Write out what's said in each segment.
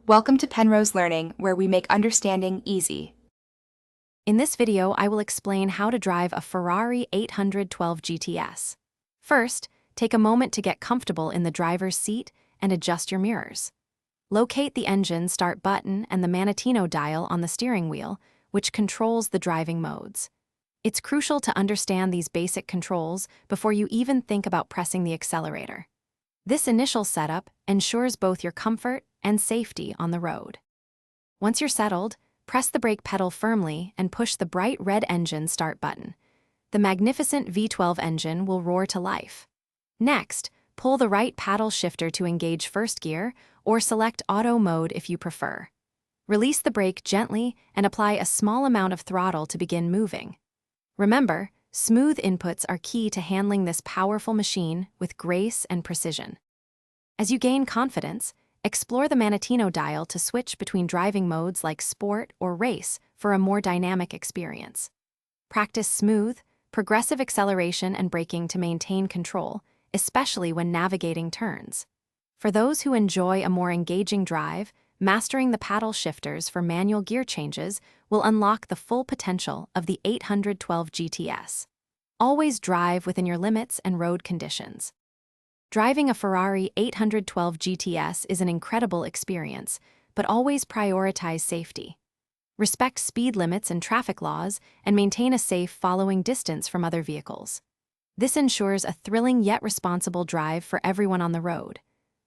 Welcome to Penrose Learning, where we make understanding easy. In this video, I will explain how to drive a Ferrari 812 GTS. First, take a moment to get comfortable in the driver's seat and adjust your mirrors. Locate the engine start button and the Manettino dial on the steering wheel, which controls the driving modes. It's crucial to understand these basic controls before you even think about pressing the accelerator. This initial setup ensures both your comfort and safety on the road. Once you're settled, press the brake pedal firmly and push the bright red engine start button. The magnificent V12 engine will roar to life. Next, pull the right paddle shifter to engage first gear or select auto mode if you prefer. Release the brake gently and apply a small amount of throttle to begin moving. Remember, smooth inputs are key to handling this powerful machine with grace and precision. As you gain confidence, explore the Manettino dial to switch between driving modes like sport or race for a more dynamic experience. Practice smooth, progressive acceleration and braking to maintain control, especially when navigating turns. For those who enjoy a more engaging drive, mastering the paddle shifters for manual gear changes will unlock the full potential of the 812 GTS. Always drive within your limits and road conditions. Driving a Ferrari 812 GTS is an incredible experience, but always prioritize safety. Respect speed limits and traffic laws and maintain a safe following distance from other vehicles. This ensures a thrilling yet responsible drive for everyone on the road.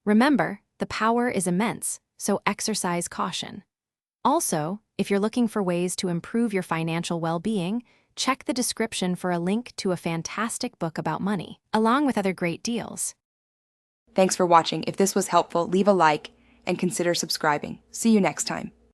Remember, the power is immense, so exercise caution. Also, if you're looking for ways to improve your financial well-being, check the description for a link to a fantastic book about money, along with other great deals. Thanks for watching. If this was helpful, leave a like and consider subscribing. See you next time.